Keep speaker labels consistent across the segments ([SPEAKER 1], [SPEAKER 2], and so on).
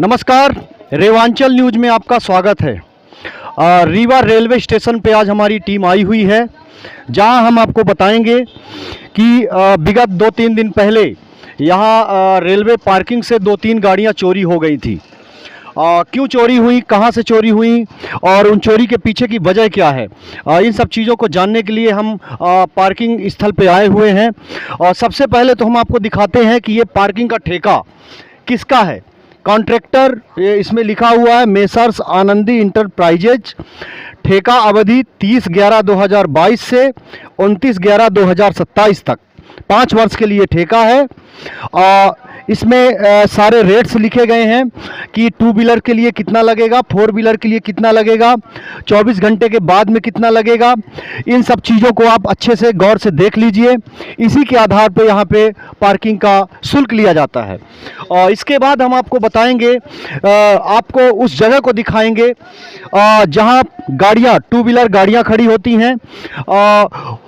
[SPEAKER 1] नमस्कार, रेवांचल न्यूज में आपका स्वागत है। रीवा रेलवे स्टेशन पे आज हमारी टीम आई हुई है, जहां हम आपको बताएंगे कि विगत 2-3 दिन पहले यहां रेलवे पार्किंग से 2-3 गाड़ियां चोरी हो गई थी। क्यों चोरी हुई, कहां से चोरी हुई और उन चोरी के पीछे की वजह क्या है, इन सब चीज़ों को जानने के लिए हम पार्किंग स्थल पे आए हुए हैं। और सबसे पहले तो हम आपको दिखाते हैं कि ये पार्किंग का ठेका किसका है। कॉन्ट्रैक्टर इसमें लिखा हुआ है मेसर्स आनंदी इंटरप्राइजेज। ठेका अवधि 30/11/2022 से 29/11/2027 तक 5 वर्ष के लिए ठेका है। इसमें सारे रेट्स लिखे गए हैं कि 2 व्हीलर के लिए कितना लगेगा, 4 व्हीलर के लिए कितना लगेगा, 24 घंटे के बाद में कितना लगेगा। इन सब चीज़ों को आप अच्छे से गौर से देख लीजिए। इसी के आधार पर यहाँ पे पार्किंग का शुल्क लिया जाता है। और इसके बाद हम आपको बताएंगे, आपको उस जगह को दिखाएंगे जहाँ गाड़ियाँ 2 व्हीलर गाड़ियाँ खड़ी होती हैं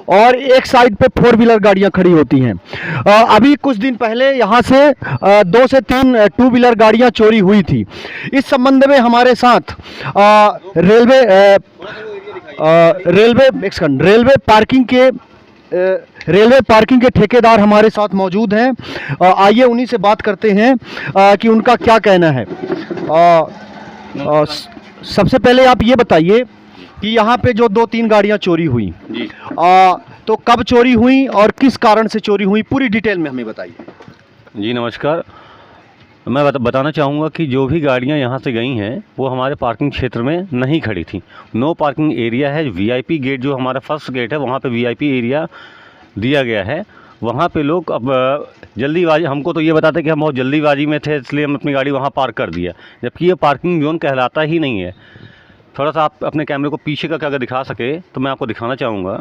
[SPEAKER 1] और एक साइड पे 4 व्हीलर गाड़ियाँ खड़ी होती हैं। अभी कुछ दिन पहले यहाँ से 2 से 3 2 व्हीलर गाड़ियाँ चोरी हुई थी। इस संबंध में हमारे साथ रेलवे पार्किंग के ठेकेदार हमारे साथ मौजूद हैं। आइए उन्हीं से बात करते हैं कि उनका क्या कहना है। सबसे पहले आप ये बताइए कि यहाँ पे जो 2-3 गाड़ियाँ चोरी हुई जी, तो कब चोरी हुई और किस कारण से चोरी हुई, पूरी डिटेल में हमें बताइए।
[SPEAKER 2] जी नमस्कार, मैं बताना चाहूँगा कि जो भी गाड़ियाँ यहाँ से गई हैं वो हमारे पार्किंग क्षेत्र में नहीं खड़ी थी। नो पार्किंग एरिया है। वीआईपी गेट जो हमारा फर्स्ट गेट है वहाँ पे वीआईपी एरिया दिया गया है। वहाँ पे लोग अब जल्दीबाजी, हमको तो ये बताते कि हम बहुत जल्दीबाजी में थे इसलिए हम अपनी गाड़ी वहाँ पार्क कर दिया, जबकि ये पार्किंग जोन कहलाता ही नहीं है। थोड़ा सा आप अपने कैमरे को पीछे का अगर दिखा सके तो मैं आपको दिखाना चाहूँगा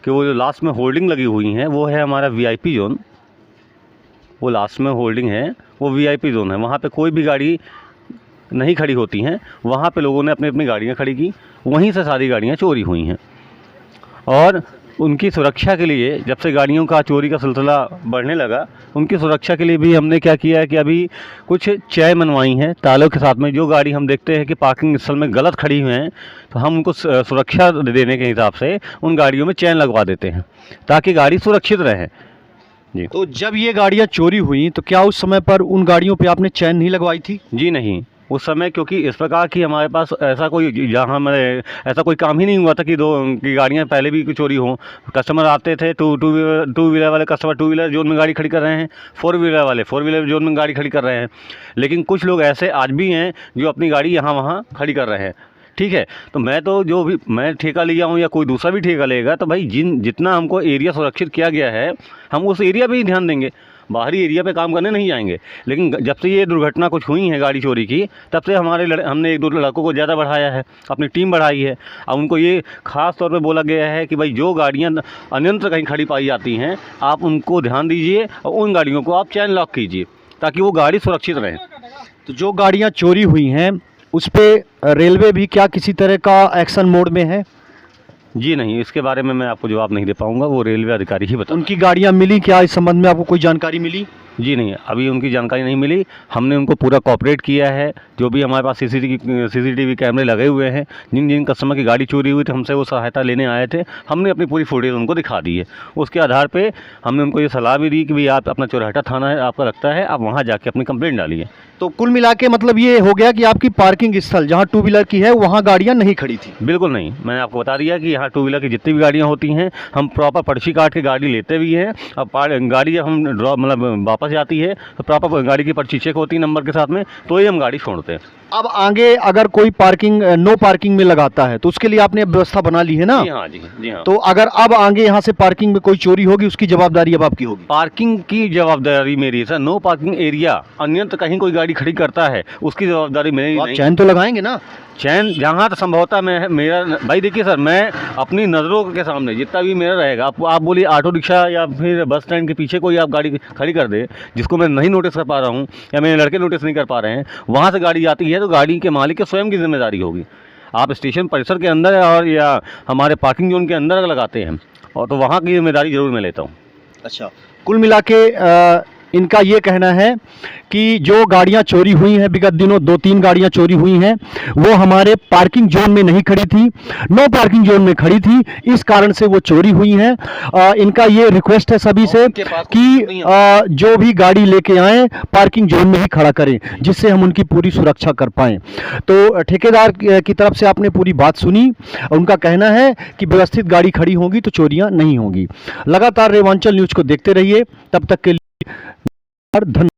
[SPEAKER 2] कि वो जो लास्ट में होल्डिंग लगी हुई हैं वो है हमारा वीआईपी जोन। वो लास्ट में होल्डिंग है वो वीआईपी जोन है। वहाँ पे कोई भी गाड़ी नहीं खड़ी होती हैं। वहाँ पे लोगों ने अपनी अपनी गाड़ियाँ खड़ी की, वहीं से सारी गाड़ियाँ चोरी हुई हैं। और उनकी सुरक्षा के लिए, जब से गाड़ियों का चोरी का सिलसिला बढ़ने लगा, उनकी सुरक्षा के लिए भी हमने क्या किया है कि अभी कुछ चेन मनवाई हैं तालों के साथ में। जो गाड़ी हम देखते हैं कि पार्किंग स्थल में गलत खड़ी हुई हैं तो हम उनको सुरक्षा देने के हिसाब से उन गाड़ियों में चेन लगवा देते हैं ताकि गाड़ी सुरक्षित रहे जी।
[SPEAKER 1] तो जब ये गाड़ियाँ चोरी हुई तो क्या उस समय पर उन गाड़ियों पे आपने चेन नहीं लगवाई थी?
[SPEAKER 2] जी नहीं, उस समय क्योंकि इस प्रकार की हमारे पास ऐसा कोई, जहाँ मैं ऐसा कोई काम ही नहीं हुआ था कि दो की गाड़ियाँ पहले भी चोरी हों। कस्टमर आते थे, टू व्हीलर वाले कस्टमर 2 व्हीलर जोन में गाड़ी खड़ी कर रहे हैं, 4 व्हीलर वाले 4 व्हीलर जोन में गाड़ी खड़ी कर रहे हैं। लेकिन कुछ लोग ऐसे आज भी हैं जो अपनी गाड़ी यहाँ वहाँ खड़ी कर रहे हैं। ठीक है, तो मैं तो जो भी मैं ठेका लिया हूँ या कोई दूसरा भी ठेका लेगा तो भाई जितना हमको एरिया सुरक्षित किया गया है हम उस एरिया पे ही ध्यान देंगे, बाहरी एरिया पे काम करने नहीं जाएंगे। लेकिन जब से ये दुर्घटना कुछ हुई है गाड़ी चोरी की, तब से हमने 1-2 लड़कों को ज़्यादा बढ़ाया है, अपनी टीम बढ़ाई है। अब उनको ये ख़ास तौर पे बोला गया है कि भाई जो गाड़ियाँ अन्यत्र कहीं खड़ी पाई जाती हैं आप उनको ध्यान दीजिए और उन गाड़ियों को आप चैन लॉक कीजिए ताकि वो गाड़ी सुरक्षित रहे।
[SPEAKER 1] तो जो गाड़ियाँ चोरी हुई हैं उस पर रेलवे भी क्या किसी तरह का एक्शन मोड में है?
[SPEAKER 2] जी नहीं, इसके बारे में मैं आपको जवाब नहीं दे पाऊंगा, वो रेलवे अधिकारी ही बताएं।
[SPEAKER 1] उनकी गाड़ियाँ मिली क्या, इस संबंध में आपको कोई जानकारी मिली?
[SPEAKER 2] जी नहीं, अभी उनकी जानकारी नहीं मिली। हमने उनको पूरा कोऑपरेट किया है। जो भी हमारे पास सीसीटीवी कैमरे लगे हुए हैं, जिन जिन कस्टमर की गाड़ी चोरी हुई थी हमसे वो सहायता लेने आए थे, हमने अपनी पूरी फुटेज उनको दिखा दी है। उसके आधार पे हमने उनको ये सलाह भी दी कि भाई आप अपना चौराहा थाना है आपका लगता है, आप वहाँ जाके अपनी कंप्लेंट डालिए।
[SPEAKER 1] तो कुल मिला के मतलब ये हो गया कि आपकी पार्किंग स्थल जहाँ 2 व्हीलर की है वहाँ गाड़ियाँ नहीं खड़ी थी?
[SPEAKER 2] बिल्कुल नहीं, मैंने आपको बता दिया कि यहाँ 2 व्हीलर की जितनी भी गाड़ियाँ होती हैं हम प्रॉपर पर्ची काट के गाड़ी लेते भी हैं। और गाड़ी जब हम वापस जाती है तो प्रॉपर गाड़ी की पर्ची चेक होती है नंबर के साथ में, तो ही हम गाड़ी छोड़ते हैं।
[SPEAKER 1] अब आगे अगर कोई पार्किंग नो पार्किंग में लगाता है तो उसके लिए आपने व्यवस्था बना ली है ना?
[SPEAKER 2] जी हाँ, जी हाँ।
[SPEAKER 1] तो अगर अब आगे यहाँ से पार्किंग में कोई चोरी होगी उसकी जवाबदारी अब आपकी होगी?
[SPEAKER 2] पार्किंग की जवाबदारी मेरी है सर। नो पार्किंग एरिया अन्यत्र कहीं कोई गाड़ी खड़ी करता है उसकी जवाबदारी मेरी नहीं।
[SPEAKER 1] चैन तो लगाएंगे ना?
[SPEAKER 2] चैन जहाँ तक संभवता मैं मेरा भाई देखिए सर, मैं अपनी नज़रों के सामने जितना भी मेरा रहेगा, आप बोलिए ऑटो रिक्शा या फिर बस स्टैंड के पीछे कोई आप गाड़ी खड़ी कर दे जिसको मैं नहीं नोटिस कर पा रहा हूँ या मेरे लड़के नोटिस नहीं कर पा रहे हैं, वहाँ से गाड़ी जाती है तो गाड़ी के मालिक के स्वयं की जिम्मेदारी होगी। आप स्टेशन परिसर के अंदर और या हमारे पार्किंग जोन के अंदर लगाते हैं और तो वहाँ की जिम्मेदारी ज़रूर मैं लेता हूँ।
[SPEAKER 1] अच्छा, कुल मिला के इनका ये कहना है कि जो गाड़ियां चोरी हुई हैं, विगत दिनों 2-3 गाड़ियां चोरी हुई हैं, वो हमारे पार्किंग जोन में नहीं खड़ी थी, नो पार्किंग जोन में खड़ी थी, इस कारण से वो चोरी हुई हैं। इनका ये रिक्वेस्ट है सभी से कि जो भी गाड़ी लेके आए पार्किंग जोन में ही खड़ा करें, जिससे हम उनकी पूरी सुरक्षा कर पाएं। तो ठेकेदार की तरफ से आपने पूरी बात सुनी, उनका कहना है कि व्यवस्थित गाड़ी खड़ी होगी तो चोरियां नहीं होंगी। लगातार रेवांचल न्यूज को देखते रहिए, तब तक के लिए धन्यवाद।